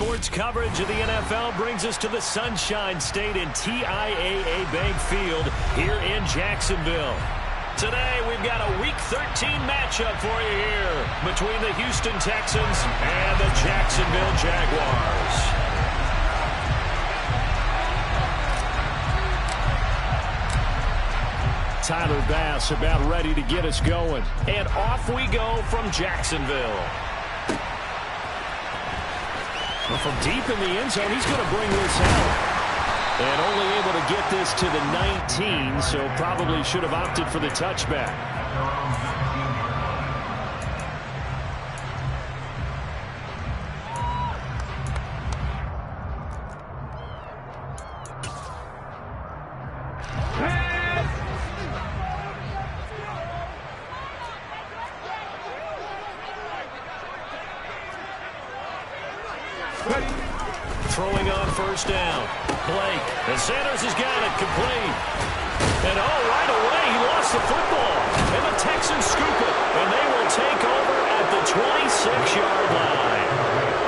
Sports coverage of the NFL brings us to the Sunshine State in TIAA Bank Field here in Jacksonville. Today, we've got a Week 13 matchup for you here between the Houston Texans and the Jacksonville Jaguars. Tyler Bass about ready to get us going. And off we go from Jacksonville. Well, from deep in the end zone, he's going to bring this out. And only able to get this to the 19, so probably should have opted for the touchback. Throwing on first down. Blake. And Sanders has got it complete. And right away he lost the football. And the Texans scoop it. And they will take over at the 26-yard line.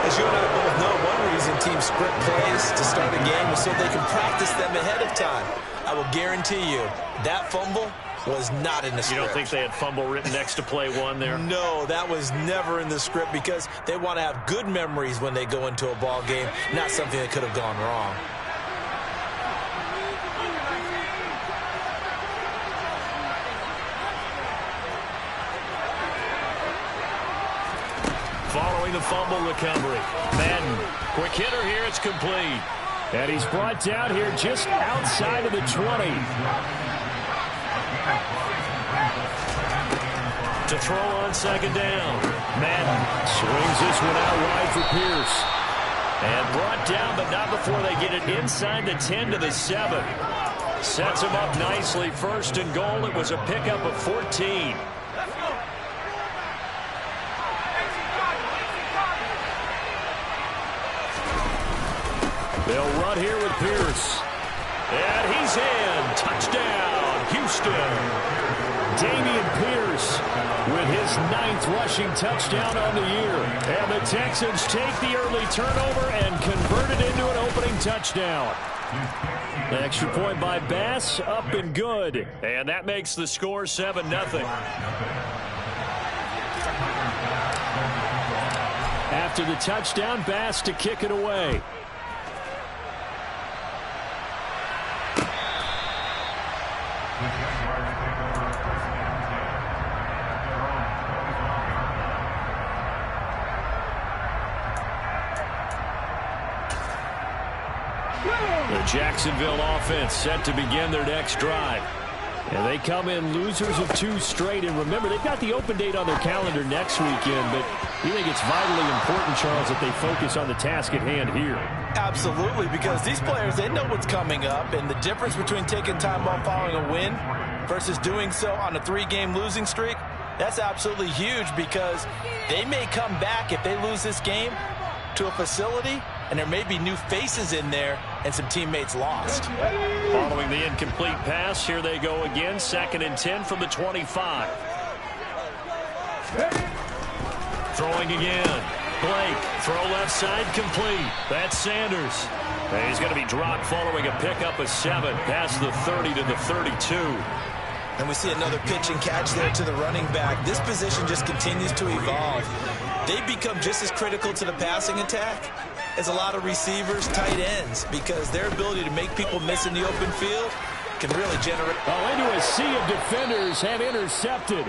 As you and I both know, one reason teams script plays to start a game is so they can practice them ahead of time. I will guarantee you that fumble was not in the script. You don't think they had fumble written next to play one there? No, that was never in the script because they want to have good memories when they go into a ball game, not something that could have gone wrong. Following the fumble recovery. Madden, quick hitter here, it's complete. And he's brought down here just outside of the 20. To throw on second down. Madden swings this one out wide for Pierce. And brought down, but not before they get it inside the 10 to the 7. Sets him up nicely. First and goal. It was a pickup of 14. They'll run here with Pierce. And he's in. Touchdown, Houston. Damian Pierce with his 9th rushing touchdown on the year. And the Texans take the early turnover and convert it into an opening touchdown. The extra point by Bass, up and good. And that makes the score 7-0. After the touchdown, Bass to kick it away. The Jacksonville offense set to begin their next drive. And they come in losers of 2 straight. And remember, they've got the open date on their calendar next weekend. But you think it's vitally important, Charles, that they focus on the task at hand here? Absolutely, because these players, they know what's coming up. And the difference between taking time off following a win versus doing so on a 3-game losing streak, that's absolutely huge because they may come back if they lose this game to a facility and there may be new faces in there and some teammates lost. Following the incomplete pass, here they go again. 2nd and 10 from the 25. Throwing again. Blake, throw left side, complete. That's Sanders. And he's going to be dropped following a pickup of 7 past the 30 to the 32. And we see another pitch and catch there to the running back. This position just continues to evolve. They become just as critical to the passing attack as a lot of receivers, tight ends, because their ability to make people miss in the open field can really generate. Into a sea of defenders and intercepted.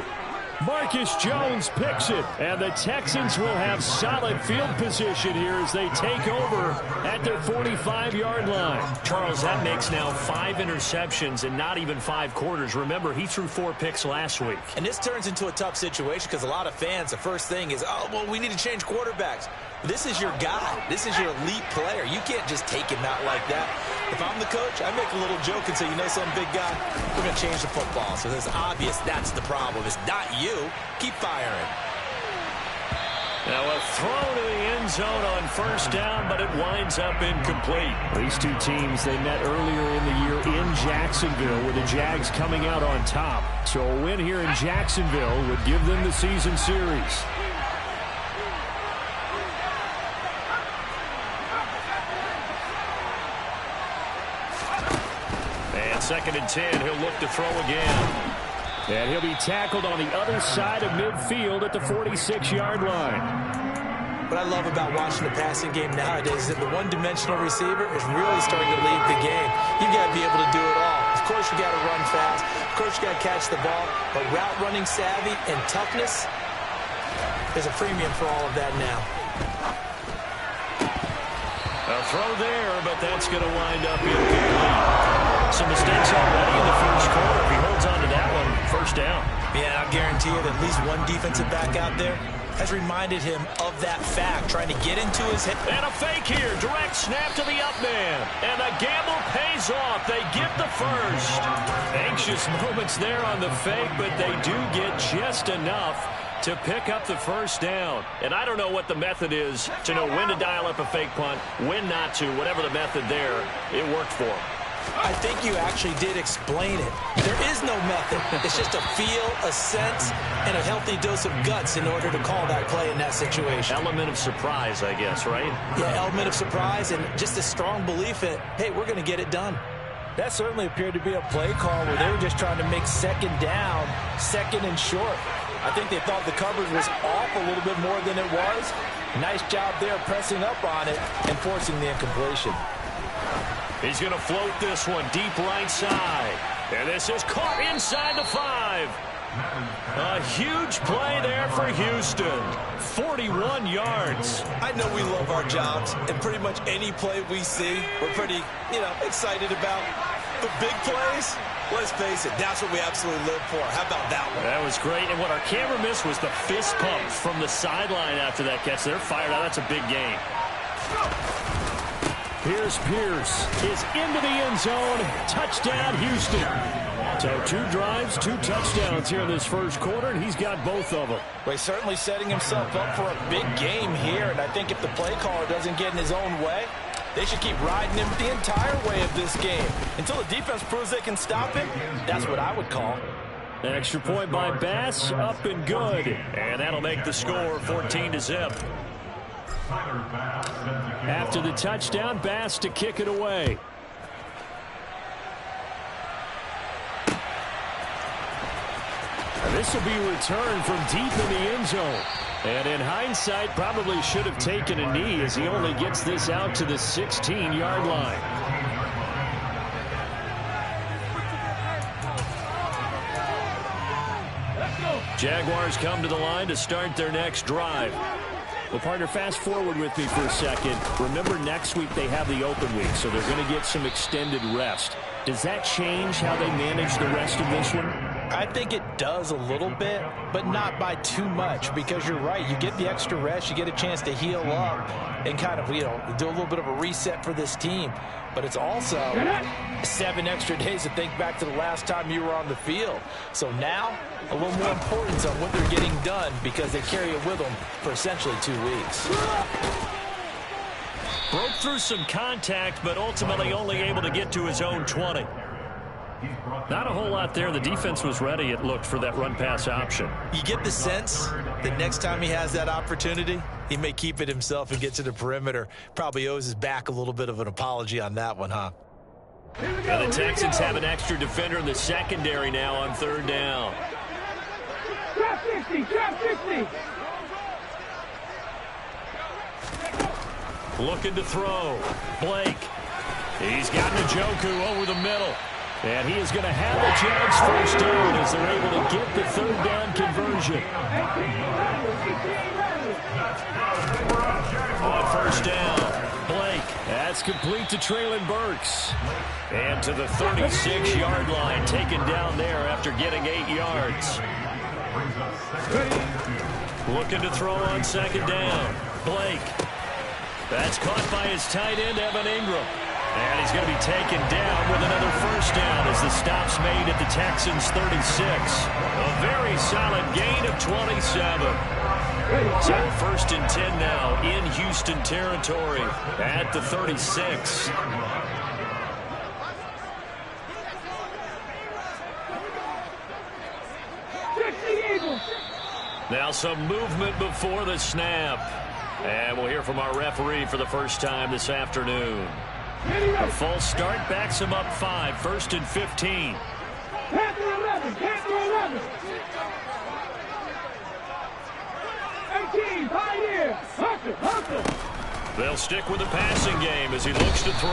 Marcus Jones picks it, and the Texans will have solid field position here as they take over at their 45-yard line. Charles, that makes now 5 interceptions in not even 5 quarters. Remember, he threw 4 picks last week. And this turns into a tough situation because a lot of fans, the first thing is, oh, well, we need to change quarterbacks. This is your guy. This is your elite player. You can't just take him out like that. If I'm the coach, I make a little joke and say, you know something, big guy? We're going to change the football. So it's obvious that's the problem. It's not you. Keep firing. Now a throw to the end zone on first down, but it winds up incomplete. These two teams, they met earlier in the year in Jacksonville with the Jags coming out on top. So a win here in Jacksonville would give them the season series. 2nd and 10. He'll look to throw again. And he'll be tackled on the other side of midfield at the 46-yard line. What I love about watching the passing game nowadays is that the one-dimensional receiver is really starting to lead the game. You've got to be able to do it all. Of course, you got to run fast. Of course, you got to catch the ball. But route running savvy and toughness, there's a premium for all of that now. A throw there, but that's going to wind up incomplete. Some mistakes already in the first quarter. If he holds on to that one, first down. Yeah, I'll guarantee you that at least one defensive back out there has reminded him of that fact, trying to get into his head. And a fake here. Direct snap to the up man. And the gamble pays off. They get the first. Anxious moments there on the fake, but they do get just enough to pick up the first down. And I don't know what the method is to know when to dial up a fake punt, when not to. Whatever the method there, it worked for him. I think you actually did explain it. There is no method. It's just a feel, a sense, and a healthy dose of guts in order to call that play in that situation. Element of surprise, I guess, right? Yeah, element of surprise and just a strong belief that, hey, we're going to get it done. That certainly appeared to be a play call where they were just trying to make second down, second and short. I think they thought the coverage was off a little bit more than it was. Nice job there pressing up on it and forcing the incompletion. He's going to float this one deep right side. And this is caught inside the 5. A huge play there for Houston. 41 yards. I know we love our jobs, and pretty much any play we see, we're pretty, excited about. The big plays, let's face it, that's what we absolutely live for. How about that one? That was great. And what our camera missed was the fist pump from the sideline after that catch. They're fired out. That's a big game. Here's Pierce is into the end zone. Touchdown, Houston. So 2 drives, 2 touchdowns here in this first quarter, and he's got both of them. Well, he's certainly setting himself up for a big game here, and I think if the play caller doesn't get in his own way, they should keep riding him the entire way of this game. Until the defense proves they can stop him, that's what I would call. An extra point by Bass, up and good. And that'll make the score 14-0. After the touchdown, Bass to kick it away. This will be returned from deep in the end zone. And in hindsight, probably should have taken a knee as he only gets this out to the 16-yard line. Jaguars come to the line to start their next drive. Well, partner, fast forward with me for a second. Remember, next week they have the open week, so they're going to get some extended rest. Does that change how they manage the rest of this one? I think it does a little bit, but not by too much, because you're right. You get the extra rest. You get a chance to heal up and kind of, do a little bit of a reset for this team. But it's also 7 extra days to think back to the last time you were on the field. So now, a little more importance on what they're getting done because they carry it with them for essentially 2 weeks. Broke through some contact, but ultimately only able to get to his own 20. Not a whole lot there. The defense was ready, it looked, for that run-pass option. You get the sense that next time he has that opportunity, he may keep it himself and get to the perimeter. Probably owes his back a little bit of an apology on that one, huh? And the Texans have an extra defender in the secondary now on 3rd down. Drop 60, drop 60. Looking to throw. Blake. He's got Njoku over the middle. And he is going to have the Jags first down as they're able to get the 3rd down conversion. On 1st down, Blake. That's complete to Traylon Burks. And to the 36-yard line, taken down there after getting 8 yards. Looking to throw on 2nd down, Blake. That's caught by his tight end, Evan Ingram. And he's going to be taken down with another first down as the stop's made at the Texans' 36. A very solid gain of 27. So 1st and 10 now in Houston territory at the 36. Now some movement before the snap. And we'll hear from our referee for the first time this afternoon. A false start backs him up 5, 1st and 15. Panther 11, Panther 11. 18, Pioneer, hustle. They'll stick with the passing game as he looks to throw.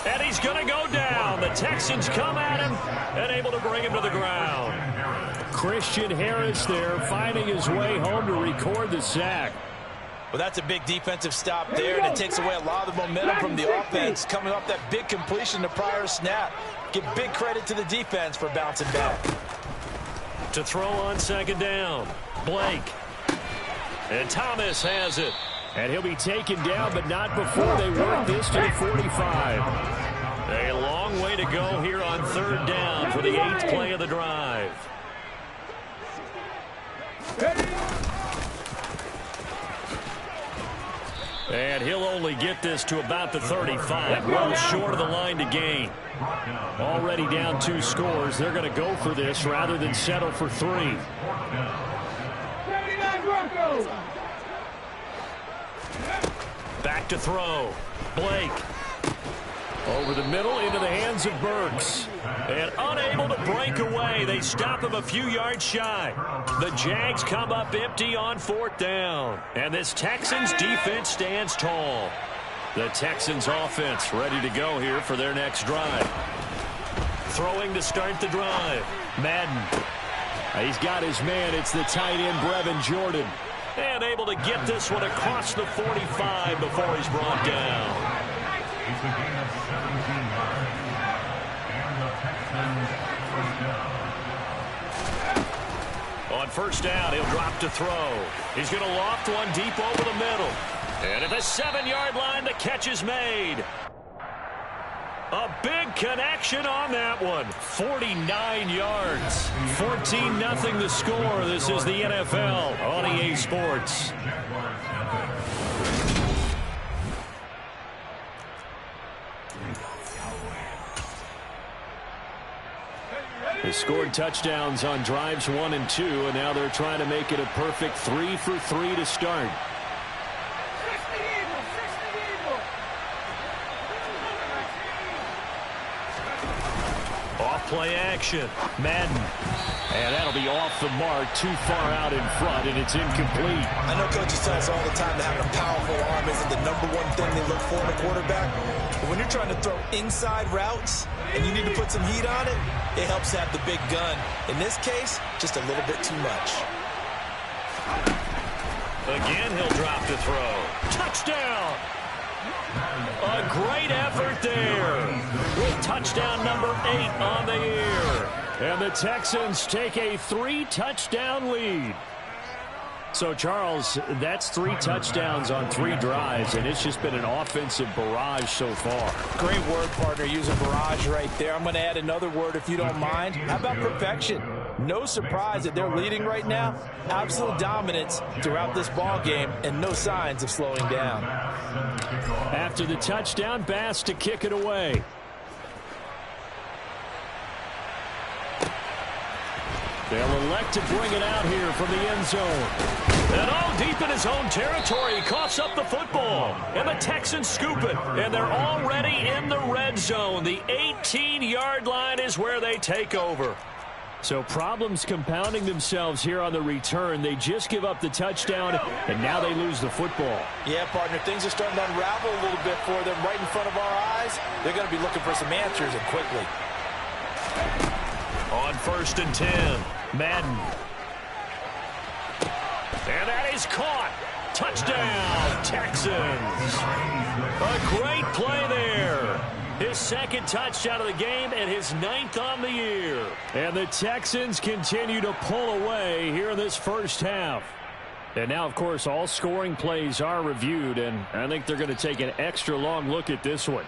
And he's going to go down. The Texans come at him and able to bring him to the ground. Christian Harris there finding his way home to record the sack. Well, that's a big defensive stop there, and it takes away a lot of the momentum from the offense coming off that big completion the prior snap. Give big credit to the defense for bouncing back. To throw on 2nd down, Blake. And Thomas has it. And he'll be taken down, but not before they work this to the 45. A long way to go here on 3rd down for the 8th play of the drive. And he'll only get this to about the 35, well short of the line to gain. Already down 2 scores. They're going to go for this rather than settle for 3. 79 Broncos. Back to throw. Blake. Over the middle into the hands of Burks. And unable to break away. They stop him a few yards shy. The Jags come up empty on 4th down. And this Texans defense stands tall. The Texans offense ready to go here for their next drive. Throwing to start the drive. Madden. He's got his man. It's the tight end, Brevin Jordan. And able to get this one across the 45 before he's brought down. On 1st down, he'll drop to throw. He's going to loft one deep over the middle. And at the 7-yard line, the catch is made. A big connection on that one. 49 yards. 14-0 the score. This is the NFL on EA Sports. They scored touchdowns on drives 1 and 2, and now they're trying to make it a perfect 3 for 3 to start. Off-play action. Madden. And that'll be off the mark, too far out in front, and it's incomplete. I know coaches tell us all the time that having a powerful arm isn't the #1 thing they look for in a quarterback. But when you're trying to throw inside routes and you need to put some heat on it, it helps have the big gun. In this case, just a little bit too much. Again, he'll drop to throw. Touchdown! A great effort there with touchdown number 8 on the year. And the Texans take a 3-touchdown lead. So, Charles, that's 3 touchdowns on 3 drives, and it's just been an offensive barrage so far. Great word, partner. Use a barrage right there. I'm going to add another word if you don't mind. How about perfection? No surprise that they're leading right now. Absolute dominance throughout this ball game, and no signs of slowing down. After the touchdown, Bass to kick it away. They'll elect to bring it out here from the end zone. And all deep in his own territory, he coughs up the football. And the Texans scoop it. And they're already in the red zone. The 18-yard line is where they take over. So problems compounding themselves here on the return. They just give up the touchdown, and now they lose the football. Yeah, partner, things are starting to unravel a little bit for them right in front of our eyes. They're going to be looking for some answers, and quickly. On 1st and 10, Madden. And that is caught. Touchdown, Texans. A great play there. His 2nd touchdown of the game and his 9th on the year. And the Texans continue to pull away here in this first half. And now, of course, all scoring plays are reviewed, and I think they're going to take an extra long look at this one.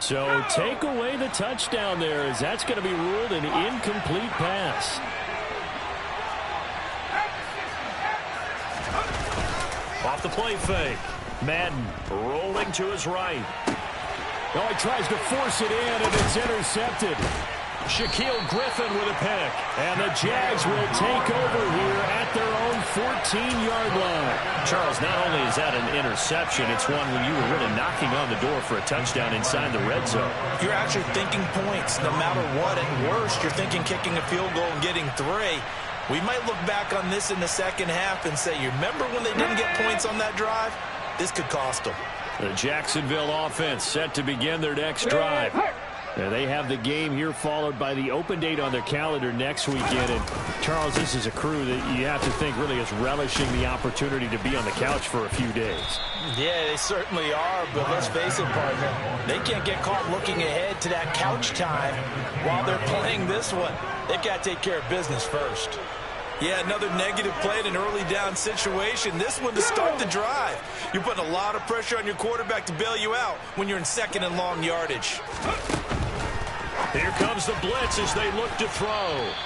So take away the touchdown there, as that's going to be ruled an incomplete pass. Off the play fake. Madden rolling to his right. Oh, he tries to force it in, and it's intercepted. Shaquille Griffin with a pick. And the Jags will take over here at their own 14-yard line. Charles, not only is that an interception, it's one when you were really knocking on the door for a touchdown inside the red zone. You're actually thinking points no matter what. At worst, you're thinking kicking a field goal and getting 3. We might look back on this in the second half and say, you remember when they didn't get points on that drive? This could cost them. The Jacksonville offense set to begin their next drive. They have the game here followed by the open date on their calendar next weekend. And, Charles, this is a crew that you have to think really is relishing the opportunity to be on the couch for a few days. Yeah, they certainly are, but let's face it, partner. They can't get caught looking ahead to that couch time while they're playing this one. They've got to take care of business first. Yeah, another negative play in an early down situation. This one to start the drive. You're putting a lot of pressure on your quarterback to bail you out when you're in second and long yardage. Here comes the blitz as they look to throw.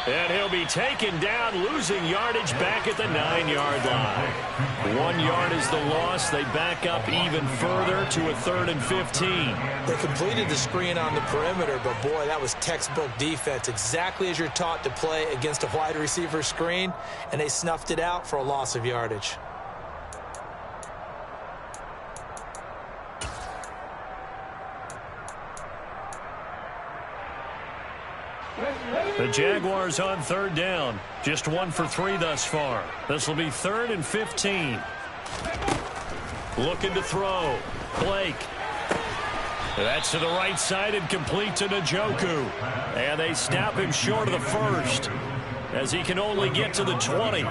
And he'll be taken down, losing yardage back at the 9-yard line. 1 yard is the loss. They back up even further to a 3rd and 15. They completed the screen on the perimeter, but boy, that was textbook defense. Exactly as you're taught to play against a wide receiver screen, and they snuffed it out for a loss of yardage. The Jaguars on 3rd down. Just 1 for 3 thus far. This will be 3rd and 15. Looking to throw. Blake. That's to the right side and complete to Njoku. And they snap him short of the first as he can only get to the 20.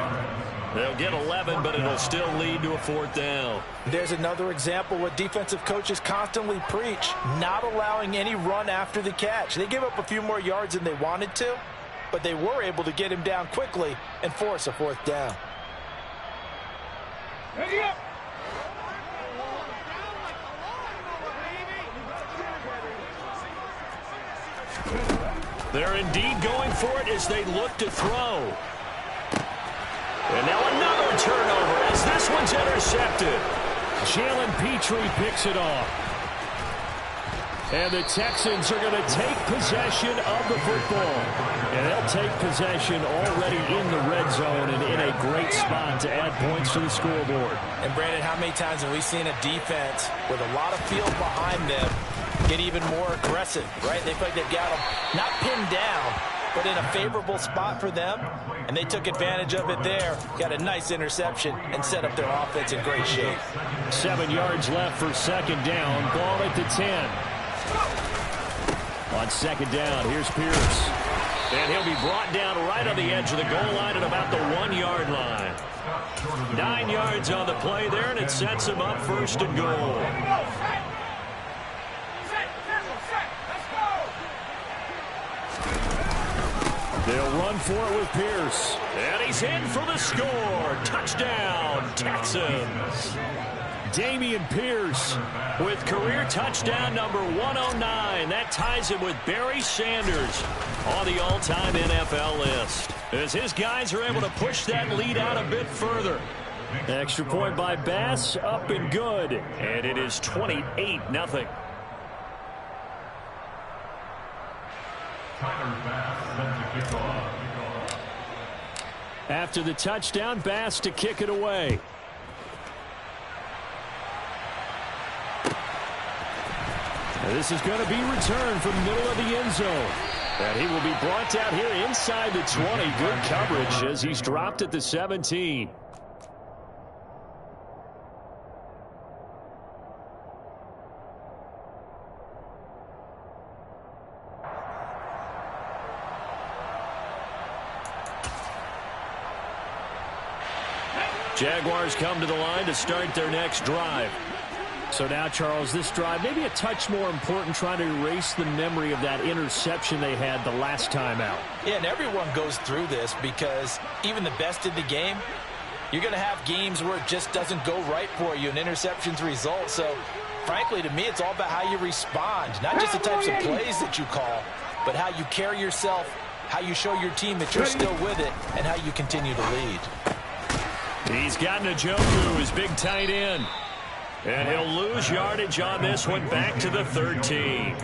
They'll get 11, but it'll still lead to a 4th down. There's another example what defensive coaches constantly preach, not allowing any run after the catch. They gave up a few more yards than they wanted to, but they were able to get him down quickly and force a 4th down. Ready up. They're indeed going for it as they look to throw. And now another turnover as this one's intercepted. Jalen Petrie picks it off. And the Texans are going to take possession of the football. And they'll take possession already in the red zone and in a great spot to add points to the scoreboard. And, Brandon, how many times have we seen a defense with a lot of field behind them get even more aggressive, right? They feel like they've got them not pinned down, but in a favorable spot for them, and they took advantage of it there. Got a nice interception and set up their offense in great shape. 7 yards left for 2nd down. Ball at the 10. On 2nd down, here's Pierce. And he'll be brought down right on the edge of the goal line at about the 1-yard line. 9 yards on the play there, and it sets him up 1st and goal. They'll run for it with Pierce. And he's in for the score. Touchdown, Texans. Dameon Pierce with career touchdown number 109. That ties him with Barry Sanders on the all-time NFL list, as his guys are able to push that lead out a bit further. Extra point by Bass, up and good. And it is 28-0. After the touchdown, Bass to kick it away. And this is going to be returned from the middle of the end zone. And he will be brought down here inside the 20. Good coverage as he's dropped at the 17. Jaguars come to the line to start their next drive. So now, Charles, this drive maybe a touch more important, trying to erase the memory of that interception they had the last time out. Yeah, and everyone goes through this because even the best in the game, you're going to have games where it just doesn't go right for you and interceptions result. So, frankly, to me, it's all about how you respond, not just the types of plays that you call, but how you carry yourself, how you show your team that you're still with it, and how you continue to lead. He's got Njoku, his big tight end. And he'll lose yardage on this one back to the 13.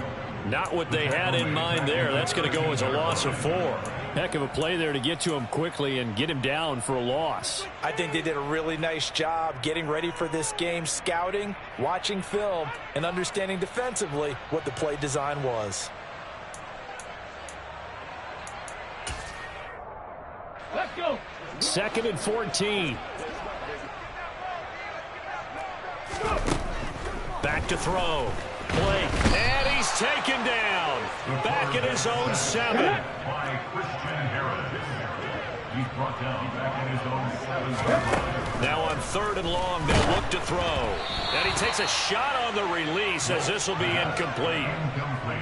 Not what they had in mind there. That's going to go as a loss of 4. Heck of a play there to get to him quickly and get him down for a loss. I think they did a really nice job getting ready for this game, scouting, watching film, and understanding defensively what the play design was. Let's go. 2nd and 14. Back to throw. Blake. And he's taken down. Back at his own 7. By Christian Harris. He's brought down back at his own 7. Now on 3rd and long, they'll look to throw. And he takes a shot on the release as this will be incomplete.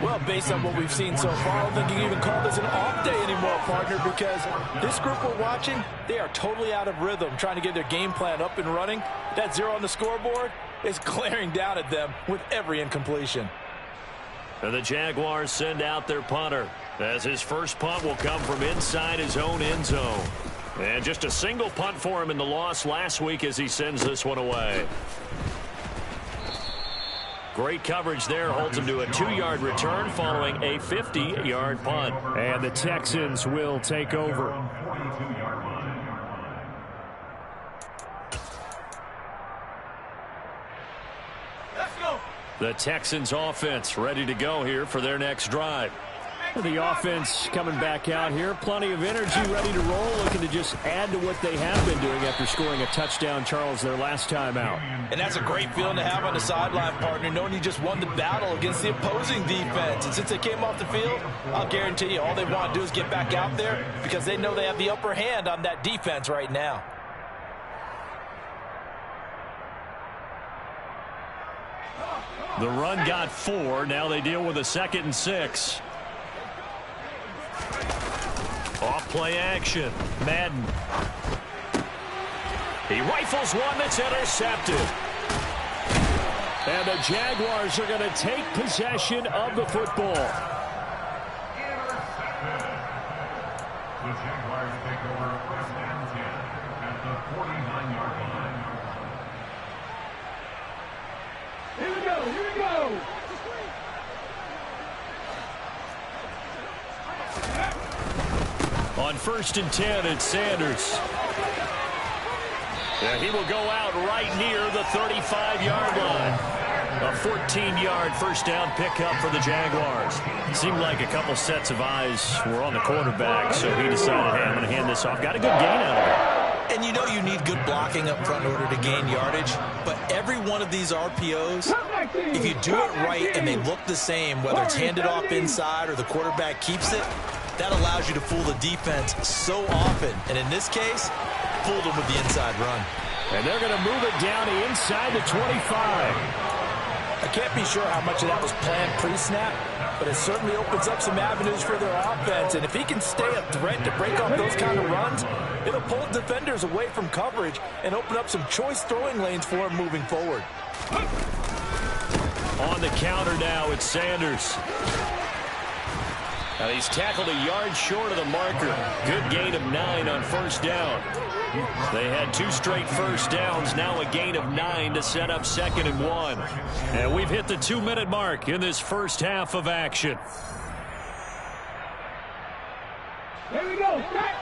Well, based on what we've seen so far, I don't think you can even call this an off day anymore, partner, because this group we're watching, they are totally out of rhythm, trying to get their game plan up and running. That 0 on the scoreboard is glaring down at them with every incompletion. And the Jaguars send out their punter, as his first punt will come from inside his own end zone. And just a single punt for him in the loss last week as he sends this one away. Great coverage there, holds him to a 2-yard return following a 50-yard punt. And the Texans will take over. Let's go. The Texans offense ready to go here for their next drive. The offense coming back out here. Plenty of energy, ready to roll, looking to just add to what they have been doing after scoring a touchdown, Charles, their last time out. And that's a great feeling to have on the sideline, partner, knowing you just won the battle against the opposing defense. And since they came off the field, I'll guarantee you all they want to do is get back out there because they know they have the upper hand on that defense right now. The run got 4. Now they deal with a 2nd and 6. Off play action. Madden. He rifles one that's intercepted. And the Jaguars are going to take possession of the football. Intercepted. The Jaguars take over 1st and 10 at the 49-yard line. Here we go. Here we go. On 1st and 10, it's Sanders. And he will go out right near the 35-yard line. A 14-yard first down pickup for the Jaguars. Seemed like a couple sets of eyes were on the quarterback, so he decided, hey, I'm going to hand this off. Got a good gain out of it. And you know you need good blocking up front in order to gain yardage, but every one of these RPOs, if you do it right and they look the same, whether it's handed off inside or the quarterback keeps it, that allows you to fool the defense so often. And in this case, fooled them with the inside run. And they're going to move it down inside the 25. I can't be sure how much of that was planned pre-snap, but it certainly opens up some avenues for their offense. And if he can stay a threat to break off those kind of runs, it'll pull defenders away from coverage and open up some choice throwing lanes for him moving forward. On the counter now, it's Sanders. And he's tackled a yard short of the marker. Good gain of 9 on first down. They had 2 straight first downs. Now a gain of 9 to set up 2nd and 1. And we've hit the 2-minute mark in this first half of action. Here we go. Set.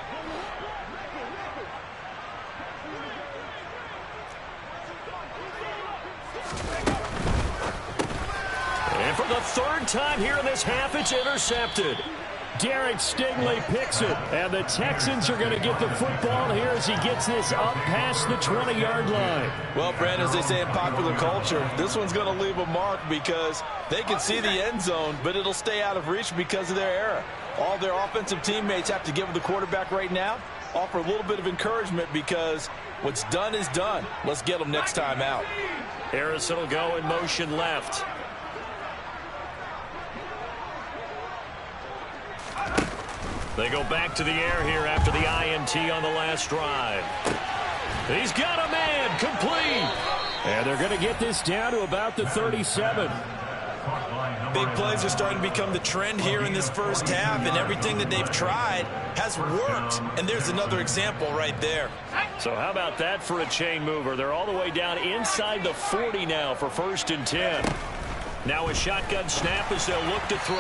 And for the 3rd time here in this half, it's intercepted. Derek Stingley picks it, and the Texans are going to get the football here as he gets this up past the 20-yard line. Well, Brent, as they say in popular culture, this one's going to leave a mark because they can see the end zone, but it'll stay out of reach because of their error. All their offensive teammates have to give the quarterback right now, offer a little bit of encouragement because what's done is done. Let's get them next time out. Harrison will go in motion left. They go back to the air here after the INT on the last drive. He's got a man, complete. And they're going to get this down to about the 37. Big plays are starting to become the trend here in this first half, and everything that they've tried has worked. And there's another example right there. So how about that for a chain mover? They're all the way down inside the 40 now for 1st and 10. Now a shotgun snap as they'll look to throw.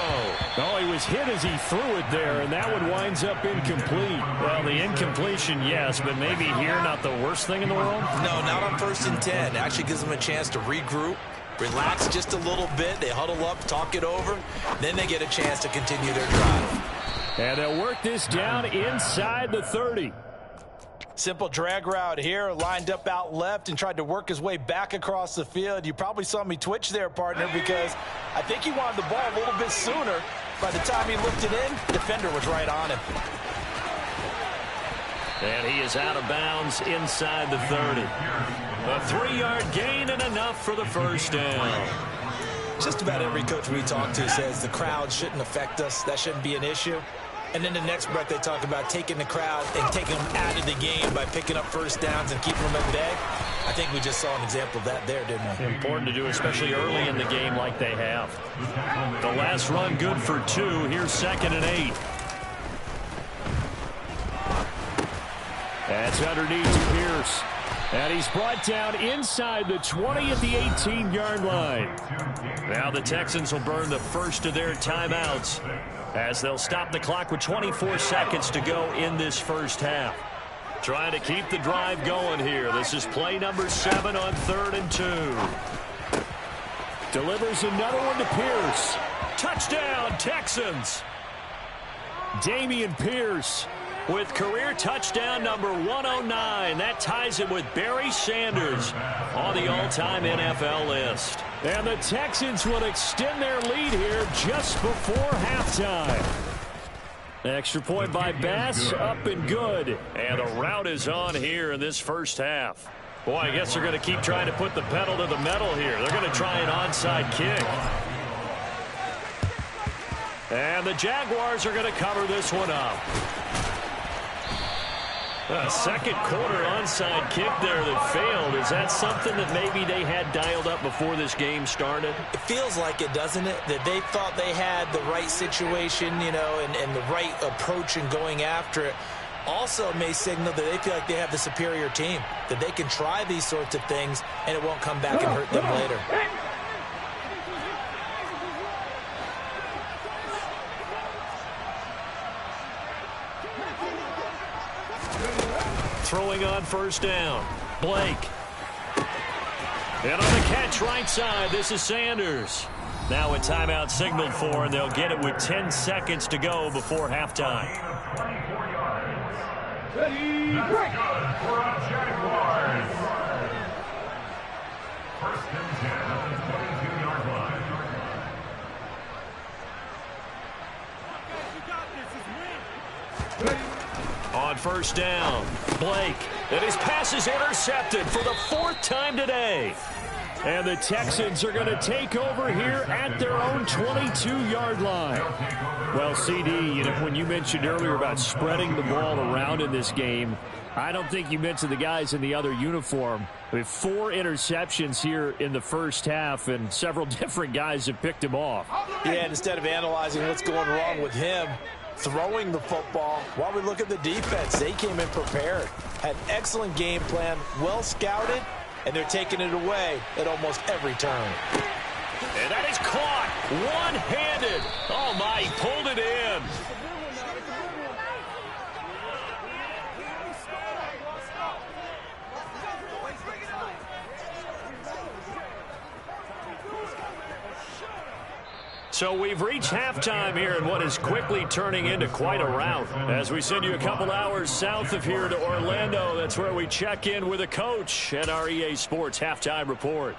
Oh, he was hit as he threw it there, and that one winds up incomplete. Well, the incompletion, yes, but maybe here not the worst thing in the world? No, not on 1st and 10. Actually gives them a chance to regroup, relax just a little bit. They huddle up, talk it over. Then they get a chance to continue their drive. And they'll work this down inside the 30. Simple drag route here, lined up out left and tried to work his way back across the field. You probably saw me twitch there, partner, because I think he wanted the ball a little bit sooner. By the time he looked it in, the defender was right on him. And he is out of bounds inside the 30. A 3-yard gain and enough for the first down. Just about every coach we talk to says the crowd shouldn't affect us. That shouldn't be an issue. And then the next breath they talk about taking the crowd and taking them out of the game by picking up first downs and keeping them at bay. I think we just saw an example of that there, didn't we? Important to do, especially early in the game like they have. The last run good for 2. Here's 2nd and 8. That's underneath to Pierce. And he's brought down inside the 20 at the 18-yard line. Now the Texans will burn the first of their timeouts as they'll stop the clock with 24 seconds to go in this first half. Trying to keep the drive going here. This is play number 7 on 3rd and 2. Delivers another one to Pierce. Touchdown, Texans. Dameon Pierce with career touchdown number 109. That ties him with Barry Sanders on the all-time NFL list. And the Texans will extend their lead here just before halftime. Extra point by Bass, up and good. And the route is on here in this first half. Boy, I guess they're going to keep trying to put the pedal to the metal here. They're going to try an onside kick. And the Jaguars are going to cover this one up. A second quarter onside kick there that failed. Is that something that maybe they had dialed up before this game started? It feels like it, doesn't it? That they thought they had the right situation, you know, and the right approach in going after it. Also may signal that they feel like they have the superior team, that they can try these sorts of things and it won't come back and hurt them later. Throwing on first down. Blake. And on the catch right side, this is Sanders. Now a timeout signaled for, and they'll get it with 10 seconds to go before halftime. Ready, That's break. good for a Jaguars. 1st and 10 at the 22-yard line. On first down, Blake. And his pass is intercepted for the 4th time today. And the Texans are going to take over here at their own 22-yard line. Well, CD, you know, when you mentioned earlier about spreading the ball around in this game, I don't think you mentioned the guys in the other uniform. We have 4 interceptions here in the first half, and several different guys have picked him off. Yeah, and instead of analyzing what's going wrong with him, throwing the football, while we look at the defense, they came in prepared, had an excellent game plan, well scouted, and they're taking it away at almost every turn. And that is caught one-handed. Oh, my, he pulled it in. So we've reached halftime here in what is quickly turning into quite a rout. As we send you a couple hours south of here to Orlando, that's where we check in with a coach at our EA Sports Halftime Report.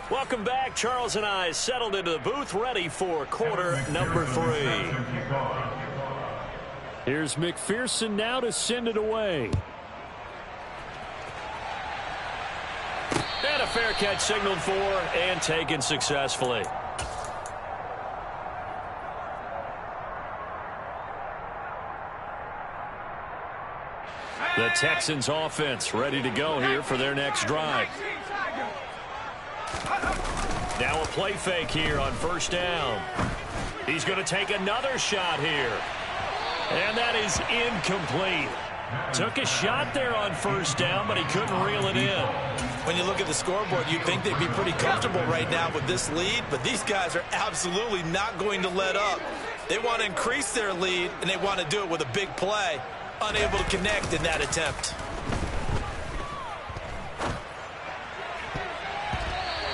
Welcome back. Charles and I settled into the booth, ready for quarter number 3. Here's McPherson now to send it away. And a fair catch signaled for and taken successfully. The Texans offense ready to go here for their next drive. Now a play fake here on first down. He's going to take another shot here. And that is incomplete. Took a shot there on first down, but he couldn't reel it in. When you look at the scoreboard, you'd think they'd be pretty comfortable right now with this lead, but these guys are absolutely not going to let up. They want to increase their lead, and they want to do it with a big play. Unable to connect in that attempt.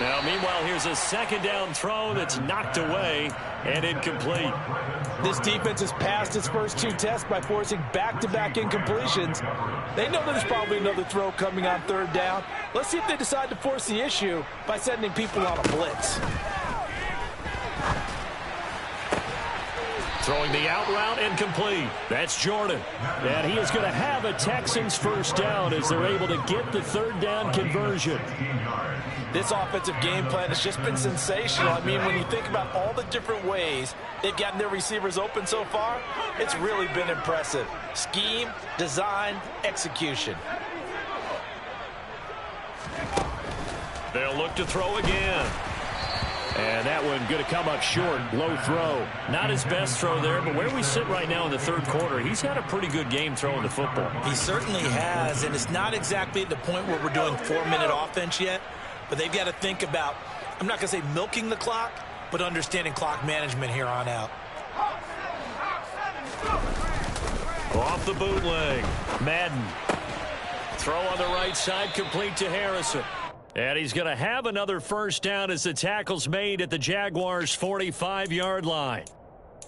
Now, meanwhile, here's a second down throw that's knocked away and incomplete. This defense has passed its first two tests by forcing back-to-back incompletions. They know there's probably another throw coming on third down. Let's see if they decide to force the issue by sending people on a blitz. Throwing the out route incomplete. That's Jordan. And he is going to have a Texans first down as they're able to get the third down conversion. This offensive game plan has just been sensational. I mean, when you think about all the different ways they've gotten their receivers open so far, it's really been impressive. Scheme, design, execution. They'll look to throw again. And that one going to come up short. Low throw. Not his best throw there, but where we sit right now in the third quarter, he's had a pretty good game throwing the football. He certainly has, and it's not exactly at the point where we're doing 4-minute offense yet, but they've got to think about, I'm not going to say milking the clock, but understanding clock management here on out. Off the bootleg. Madden. Throw on the right side, complete to Harrison. And he's going to have another first down as the tackle's made at the Jaguars' 45-yard line.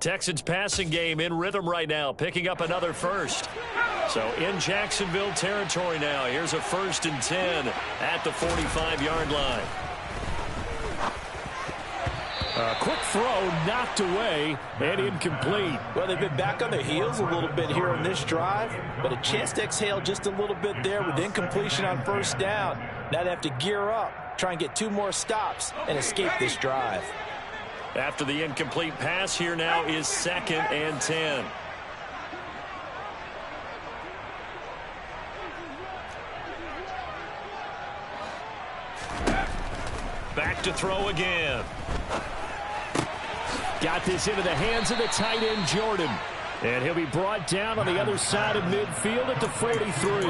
Texans passing game in rhythm right now, picking up another first. So in Jacksonville territory now. Here's a 1st and 10 at the 45-yard line. A quick throw knocked away and incomplete. Well, they've been back on their heels a little bit here on this drive, but a chance to exhale just a little bit there with incompletion on first down. Now they have to gear up, try and get 2 more stops and escape this drive. After the incomplete pass, here now is 2nd and 10. Back to throw again. Got this into the hands of the tight end, Jordan. And he'll be brought down on the other side of midfield at the 43.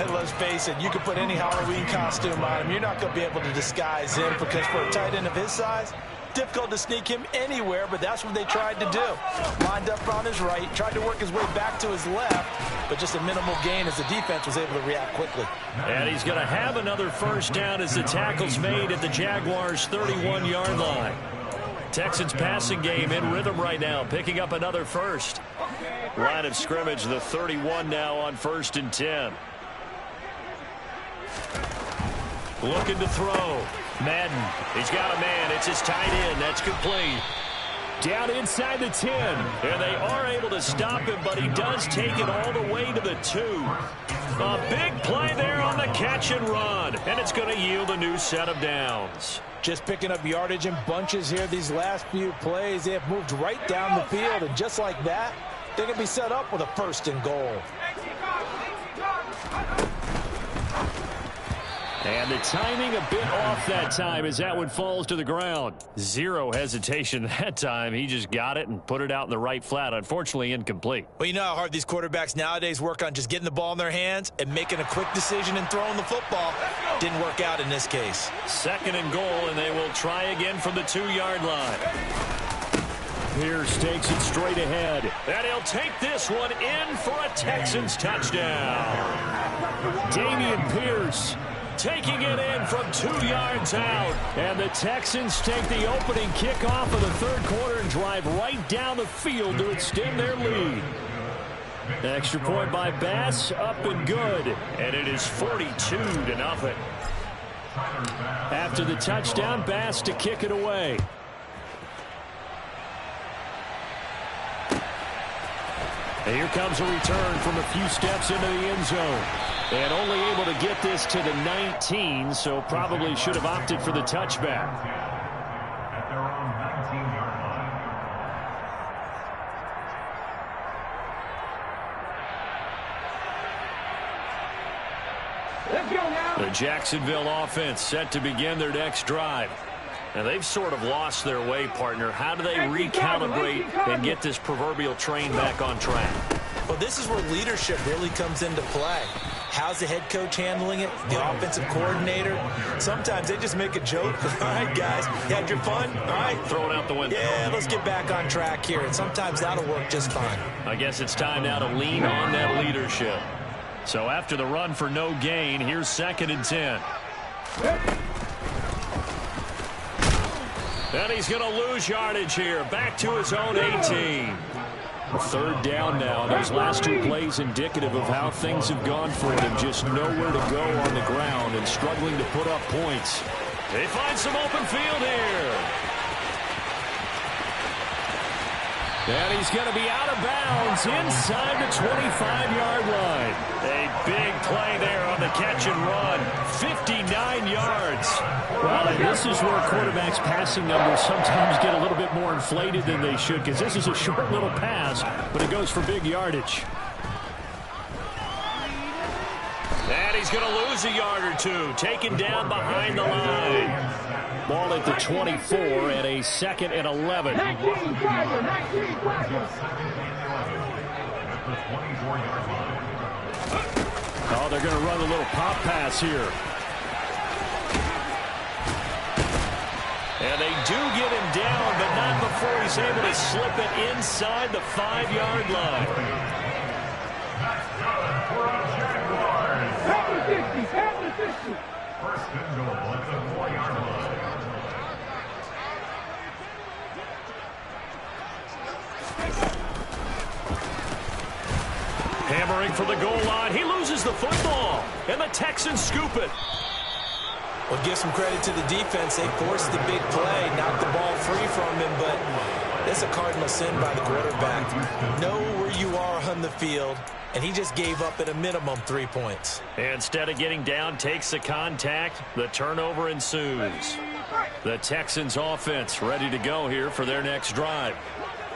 And let's face it, you can put any Halloween costume on him. You're not going to be able to disguise him because for a tight end of his size, difficult to sneak him anywhere, but that's what they tried to do. Lined up on his right, tried to work his way back to his left, but just a minimal gain as the defense was able to react quickly. And he's going to have another first down as the tackle's made at the Jaguars' 31-yard line. Texans passing game in rhythm right now, picking up another first. Line of scrimmage, the 31 now on 1st and 10. Looking to throw. Madden, he's got a man. It's his tight end. That's complete. Down inside the 10. And they are able to stop him, but he does take it all the way to the 2. A big play there on the catch and run. And it's going to yield a new set of downs. Just picking up yardage in bunches here these last few plays. They have moved right down the field, and just like that, they can be set up with a 1st and goal. And the timing a bit off that time as that one falls to the ground. Zero hesitation that time. He just got it and put it out in the right flat. Unfortunately, incomplete. Well, you know how hard these quarterbacks nowadays work on just getting the ball in their hands and making a quick decision and throwing the football. Didn't work out in this case. 2nd and goal, and they will try again from the 2-yard line. Pierce takes it straight ahead. And he'll take this one in for a Texans touchdown. Dameon Pierce taking it in from 2 yards out. And the Texans take the opening kickoff of the third quarter and drive right down the field to extend their lead. Extra point by Bass, up and good. And it is 42-0. After the touchdown, Bass to kick it away. And here comes a return from a few steps into the end zone. And only able to get this to the 19, so probably should have opted for the touchback. At their own 19-yard line. Let's go now. The Jacksonville offense set to begin their next drive. And they've sort of lost their way, partner. How do they recalibrate and get this proverbial train back on track? Well, this is where leadership really comes into play. How's the head coach handling it? The offensive coordinator? Sometimes they just make a joke. All right, guys, you had your fun? All right. Throw it out the window. Yeah, let's get back on track here. And sometimes that'll work just fine. I guess it's time now to lean on that leadership. So after the run for no gain, here's 2nd and 10. And he's going to lose yardage here. Back to his own 18. 3rd down now. Those last 2 plays indicative of how things have gone for them. Just nowhere to go on the ground and struggling to put up points. They find some open field here. And he's going to be out of bounds inside the 25-yard line. A big play there on the catch and run. 59 yards. Well, and this is where quarterbacks' passing numbers sometimes get a little bit more inflated than they should, because this is a short little pass, but it goes for big yardage. And he's going to lose a yard or 2, taken down behind the line. Ball at the 24 and a 2nd and 11. Oh, they're going to run a little pop pass here. And they do get him down, but not before he's able to slip it inside the 5-yard line. That's good for the Jaguars. Have the 50. First and goal at the 4-yard line. Hammering for the goal line. He loses the football, and the Texans scoop it. Well, give some credit to the defense. They forced the big play, knocked the ball free from him, but that's a cardinal sin by the quarterback. Know where you are on the field, and he just gave up at a minimum 3 points. Instead of getting down, takes the contact. The turnover ensues. The Texans offense ready to go here for their next drive.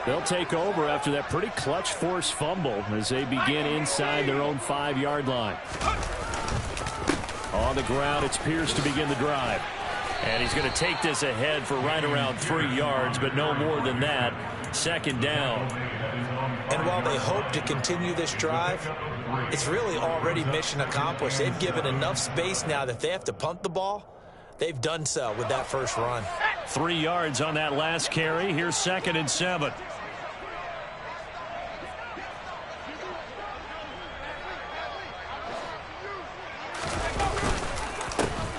They'll take over after that pretty clutch forced fumble as they begin inside their own 5-yard line. On the ground, it's Pierce to begin the drive. And he's going to take this ahead for right around 3 yards, but no more than that. 2nd down. And while they hope to continue this drive, it's really already mission accomplished. They've given enough space now that if they have to punt the ball, they've done so with that first run. 3 yards on that last carry. Here's 2nd and 7.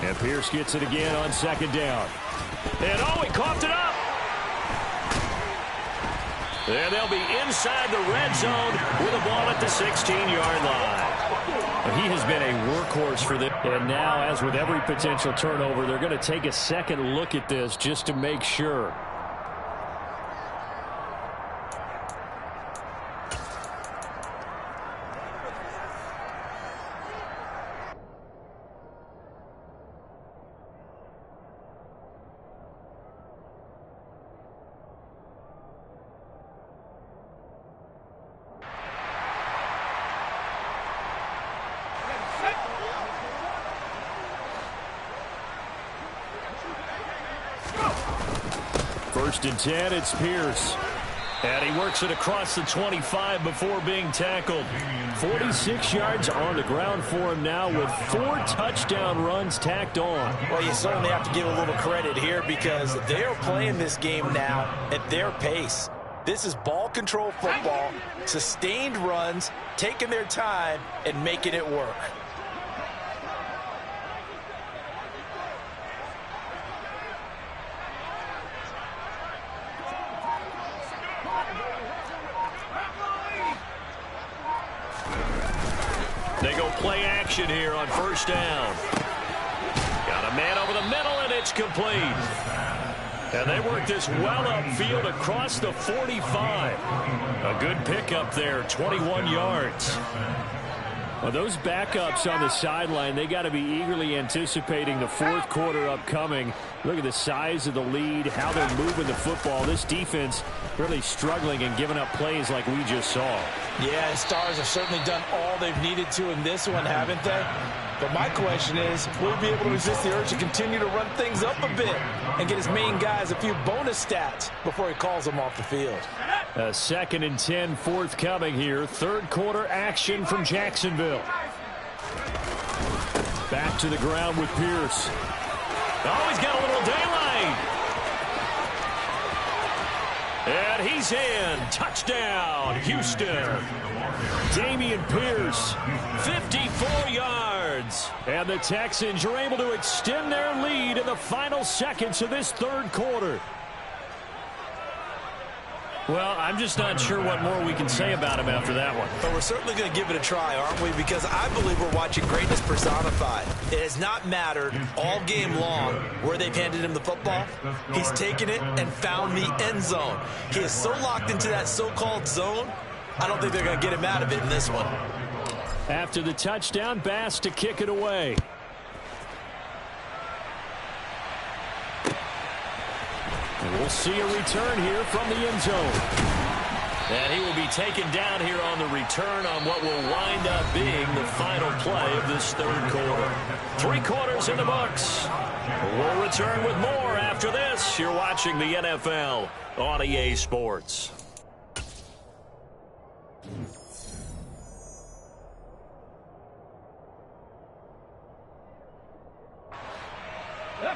And Pierce gets it again on 2nd down. And oh, he coughed it up. And they'll be inside the red zone with a ball at the 16-yard line. He has been a workhorse for them. And now, as with every potential turnover, they're going to take a second look at this just to make sure. First and 10, it's Pierce. And he works it across the 25 before being tackled. 46 yards on the ground for him now with 4 touchdown runs tacked on. Well, you certainly have to give a little credit here because they're playing this game now at their pace. This is ball control football, sustained runs, taking their time, and making it work. They go play action here on 1st down. Got a man over the middle, and it's complete. And they work this well upfield across the 45. A good pickup there, 21 yards. Well, those backups on the sideline, they got to be eagerly anticipating the 4th quarter upcoming. Look at the size of the lead, how they're moving the football. This defense really struggling and giving up plays like we just saw. Yeah, Stars have certainly done all they've needed to in this one, haven't they? But my question is, will he be able to resist the urge to continue to run things up a bit and get his main guys a few bonus stats before he calls them off the field? A 2nd and 10 forthcoming here. Third quarter action from Jacksonville. Back to the ground with Pierce. Oh, he's got a little daylight. And he's in. Touchdown, Houston. Dameon Pierce, 54 yards. And the Texans are able to extend their lead in the final seconds of this third quarter. Well, I'm just not sure what more we can say about him after that one. But we're certainly going to give it a try, aren't we? Because I believe we're watching greatness personified. It has not mattered all game long where they've handed him the football. He's taken it and found the end zone. He is so locked into that so-called zone, I don't think they're going to get him out of it in this one. After the touchdown, Bass to kick it away. And we'll see a return here from the end zone. And he will be taken down here on the return on what will wind up being the final play of this third quarter. 3 quarters in the books. We'll return with more after this. You're watching the NFL on EA Sports.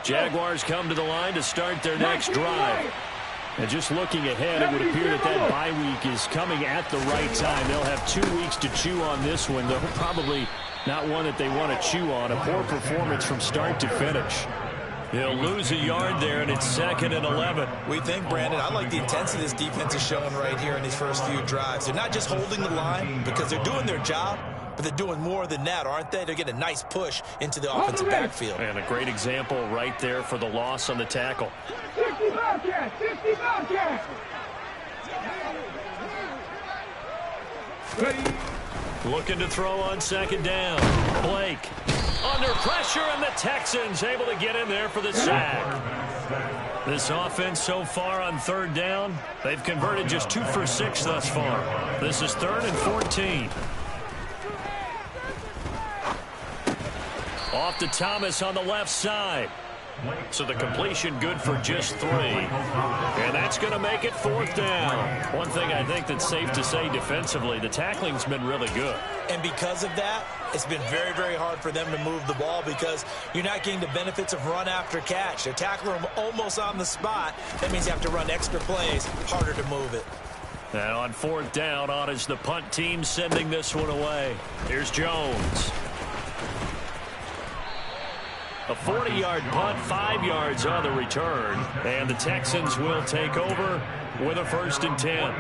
Jaguars come to the line to start their next drive. And just looking ahead, it would appear that that bye week is coming at the right time. They'll have 2 weeks to chew on this one, though probably not one that they want to chew on. A poor performance from start to finish. They'll lose a yard there, and it's 2nd and 11. We think, Brandon, I like the intensity this defense is showing right here in these first few drives. They're not just holding the line because they're doing their job, but they're doing more than that, aren't they? They're getting a nice push into the offensive backfield. And a great example right there for the loss on the tackle. 60 Bobcats! 60 Bobcats! Ready? Looking to throw on 2nd down. Blake under pressure, and the Texans able to get in there for the sack. This offense so far on 3rd down, they've converted just 2 for 6 thus far. This is 3rd and 14. Off to Thomas on the left side. So the completion good for just 3. And that's going to make it 4th down. One thing I think that's safe to say defensively, the tackling's been really good. And because of that, it's been very, very hard for them to move the ball because you're not getting the benefits of run after catch. They're tackling them almost on the spot. That means you have to run extra plays, harder to move it. And on 4th down, on is the punt team sending this one away. Here's Jones. A 40-yard punt, 5 yards on the return. And the Texans will take over with a 1st and 10.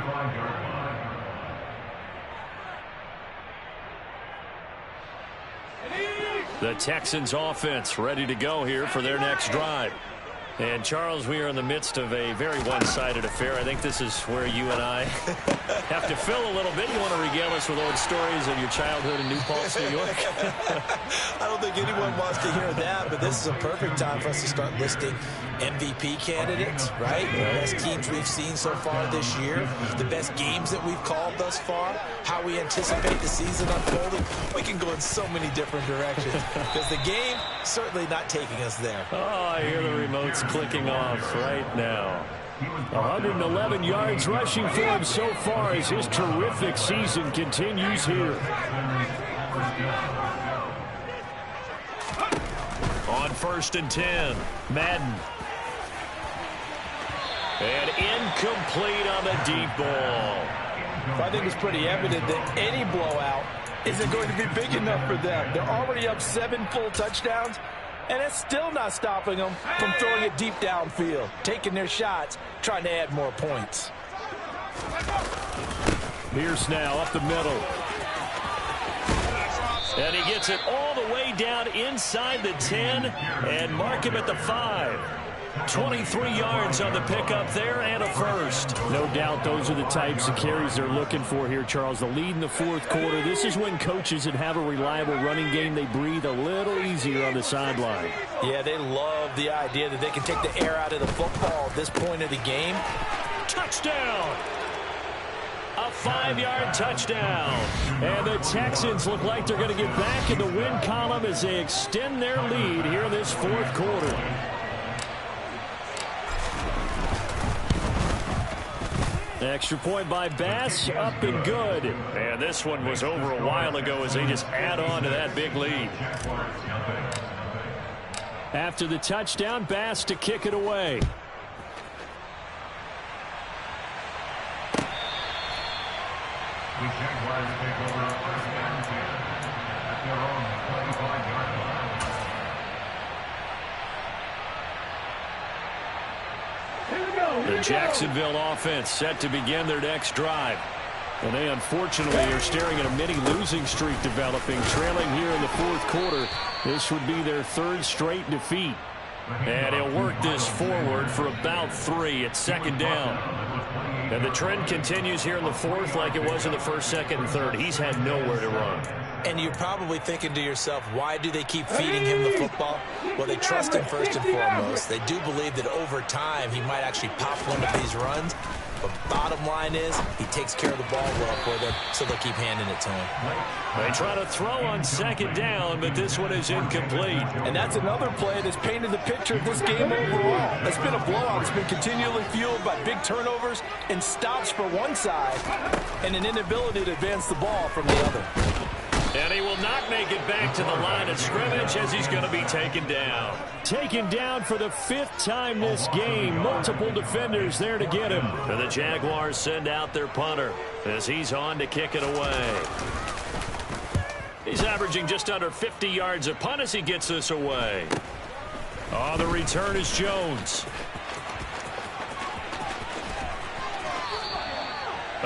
The Texans offense ready to go here for their next drive. And, Charles, we are in the midst of a very one-sided affair. I think this is where you and I have to fill a little bit. You want to regale us with old stories of your childhood in New Paltz, New York? I don't think anyone wants to hear that, but this is a perfect time for us to start listing MVP candidates, right? The best teams we've seen so far this year, the best games that we've called thus far, how we anticipate the season unfolding. We can go in so many different directions because the game certainly not taking us there. Oh, I hear the remotes clicking off right now. 111 yards rushing for him so far as his terrific season continues here. On 1st and 10, Madden. And incomplete on the deep ball. I think it's pretty evident that any blowout isn't going to be big enough for them. They're already up 7 full touchdowns, and it's still not stopping them from throwing it deep downfield, taking their shots, trying to add more points. Pierce now up the middle. And he gets it all the way down inside the 10 and mark him at the 5. 23 yards on the pickup there and a 1st. No doubt those are the types of carries they're looking for here, Charles. The lead in the 4th quarter. This is when coaches that have a reliable running game, they breathe a little easier on the sideline. Yeah, they love the idea that they can take the air out of the football at this point of the game. Touchdown! A 5-yard touchdown. And the Texans look like they're going to get back in the win column as they extend their lead here in this 4th quarter. Extra point by Bass, up and good. And this one was over a while ago as they just add on to that big lead. After the touchdown, Bass to kick it away. The Jaguars take over first and 10 at their own 25-yard line. The Jacksonville offense set to begin their next drive. And they unfortunately are staring at a mini losing streak developing, trailing here in the fourth quarter. This would be their third straight defeat. And he'll work this forward for about 3. It's second down. And the trend continues here in the fourth like it was in the first, second, and third. He's had nowhere to run. And you're probably thinking to yourself, why do they keep feeding him the football? Well, they trust him first and foremost. They do believe that over time he might actually pop one of these runs. But bottom line is he takes care of the ball well for them, so they'll keep handing it to him. They try to throw on second down, but this one is incomplete. And that's another play that's painted the picture of this game overall. It's been a blowout. It's been continually fueled by big turnovers and stops for one side and an inability to advance the ball from the other. And he will not make it back to the line of scrimmage as he's going to be taken down. Taken down for the 5th time this game. Multiple defenders there to get him. And the Jaguars send out their punter as he's on to kick it away. He's averaging just under 50 yards a punt as he gets this away. Oh, the return is Jones.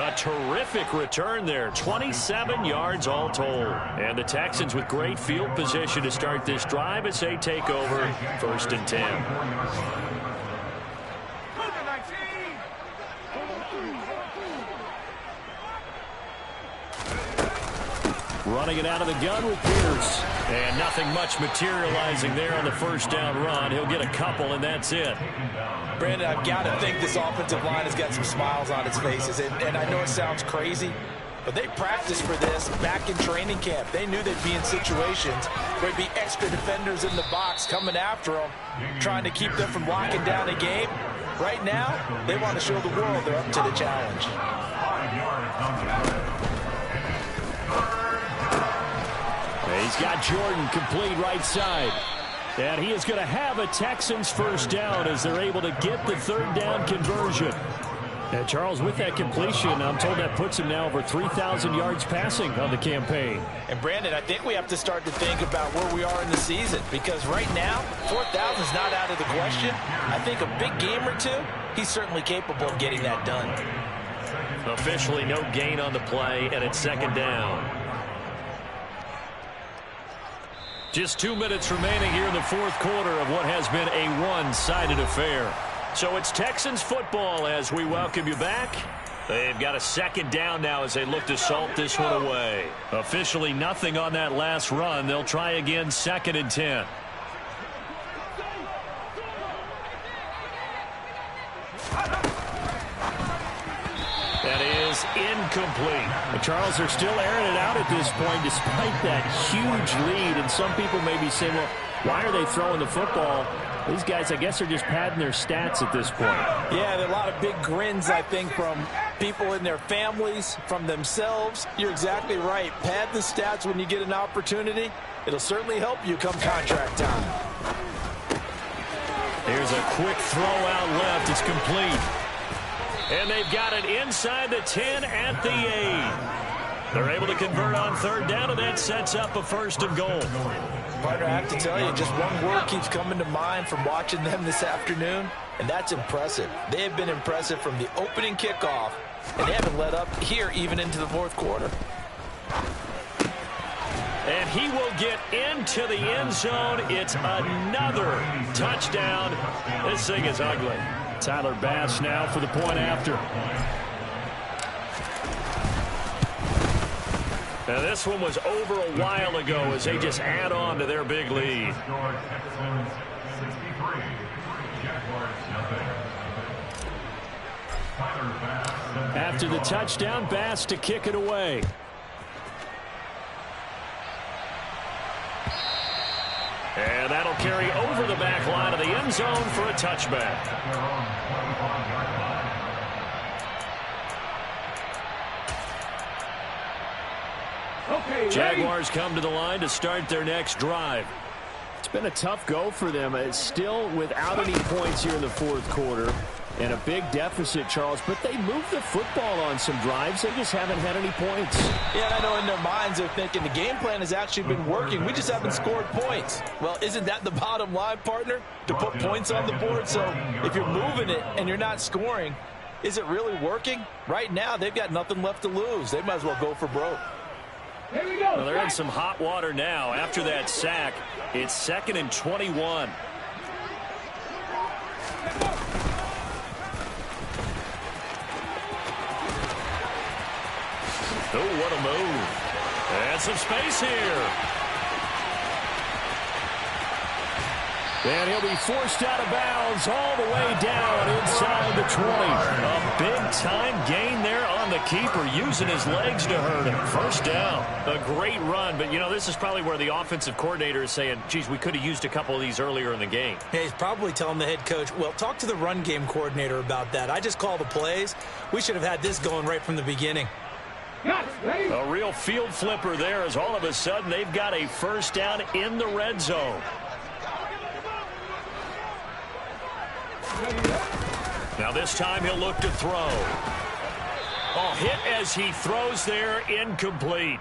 A terrific return there. 27 yards all told. And the Texans with great field position to start this drive as they take over 1st and 10. Running it out of the gun with Pierce. And nothing much materializing there on the first down run. He'll get a couple, and that's it. Brandon, I've got to think this offensive line has got some smiles on its faces. And I know it sounds crazy, but they practiced for this back in training camp. They knew they'd be in situations where there'd be extra defenders in the box coming after them, trying to keep them from locking down a game. Right now, they want to show the world they're up to the challenge. He's got Jordan complete right side. And he is going to have a Texans first down as they're able to get the 3rd down conversion. And Charles, with that completion, I'm told that puts him now over 3,000 yards passing on the campaign. And Brandon, I think we have to start to think about where we are in the season, because right now, 4,000 is not out of the question. I think a big game or two, he's certainly capable of getting that done. Officially no gain on the play, and it's second down. Just 2 minutes remaining here in the fourth quarter of what has been a one-sided affair. So it's Texans football as we welcome you back. They've got a second down now as they look to salt this one away. Officially nothing on that last run. They'll try again 2nd and 10. That is incomplete. Charles, they're still airing it out at this point despite that huge lead. And some people may be saying, well, why are they throwing the football? These guys, I guess, are just padding their stats at this point. Yeah, there are a lot of big grins, I think, from people in their families, from themselves. You're exactly right. Pad the stats when you get an opportunity. It'll certainly help you come contract time. Here's a quick throw out left. It's complete. And they've got it inside the 10 at the 8. They're able to convert on 3rd down, and that sets up a 1st and goal. Partner, I have to tell you, just one word keeps coming to mind from watching them this afternoon, and that's impressive. They have been impressive from the opening kickoff, and they haven't let up here even into the fourth quarter. And he will get into the end zone. It's another touchdown. This thing is ugly. Tyler Bass now for the point after. Now this one was over a while ago as they just add on to their big lead. After the touchdown, Bass to kick it away. And that'll carry over the back line of the end zone for a touchback. Okay, Jaguars come to the line to start their next drive. It's been a tough go for them. It's still without any points here in the fourth quarter. And a big deficit, Charles, but they moved the football on some drives. They just haven't had any points. Yeah, and I know in their minds they're thinking the game plan has actually been working. We just haven't scored points. Well, isn't that the bottom line, partner? To put points on the board? So if you're moving it and you're not scoring, is it really working? Right now, they've got nothing left to lose. They might as well go for broke. Here we go. Well, they're in some hot water now. After that sack, it's 2nd and 21. Oh, what a move. And some space here. And he'll be forced out of bounds all the way down inside the 20. A big-time gain there on the keeper, using his legs to hurt him. First down. A great run, but, you know, this is probably where the offensive coordinator is saying, geez, we could have used a couple of these earlier in the game. Yeah, he's probably telling the head coach, well, talk to the run game coordinator about that. I just call the plays. We should have had this going right from the beginning. A real field flipper there, as all of a sudden they've got a first down in the red zone. Now this time he'll look to throw. Oh, hit as he throws there, incomplete.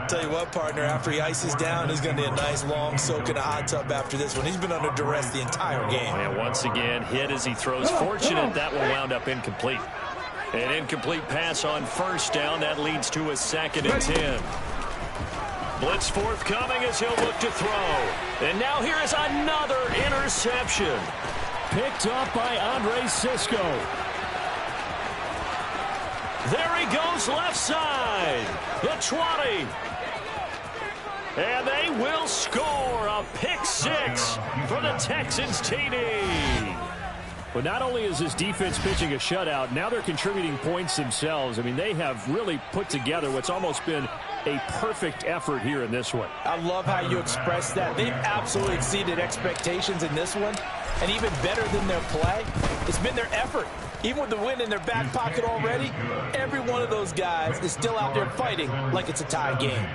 Tell you what, partner, after he ices down, he's going to need a nice long soak in a hot tub after this one. He's been under duress the entire game. And once again, hit as he throws. Fortunate that one wound up incomplete. An incomplete pass on first down. That leads to a 2nd and 10. Blitz forthcoming as he'll look to throw. And now here is another interception. Picked up by Andre Sisco. There he goes left side. The 20. And they will score a pick 6 for the Texans TD. But not only is this defense pitching a shutout, now they're contributing points themselves. I mean, they have really put together what's almost been a perfect effort here in this one. I love how you express that. They've absolutely exceeded expectations in this one. And even better than their play, it's been their effort. Even with the win in their back pocket already, every one of those guys is still out there fighting like it's a tie game.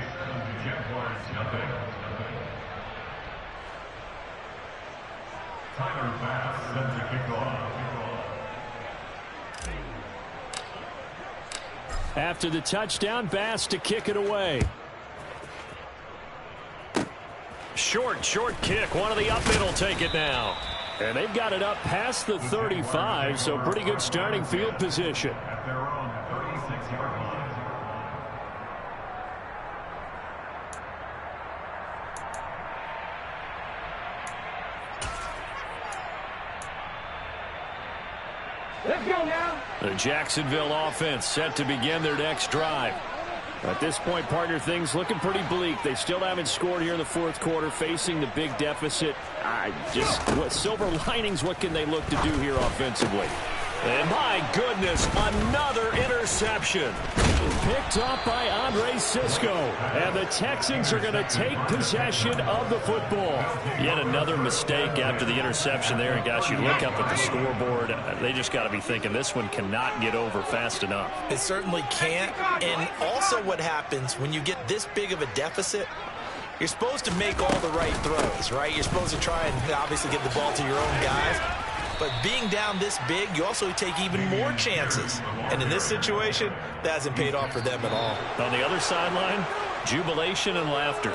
Tyler Bass set to kick off. After the touchdown, Bass to kick it away. Short kick. One of the up mid will take it now. And they've got it up past the 35, so pretty good starting field position. At their own 36-yard line. Let's go now. The Jacksonville offense set to begin their next drive. At this point, partner, things looking pretty bleak. They still haven't scored here in the fourth quarter, facing the big deficit. What silver linings, what can they look to do here offensively? And my goodness, another interception. Picked up by Andre Sisco. And the Texans are going to take possession of the football. Yet another mistake after the interception there. And gosh, you look up at the scoreboard, they just got to be thinking this one cannot get over fast enough. It certainly can't. And also what happens when you get this big of a deficit, you're supposed to make all the right throws, right? You're supposed to try and obviously get the ball to your own guys. But being down this big, you also take even more chances. And in this situation, that hasn't paid off for them at all. On the other sideline, jubilation and laughter.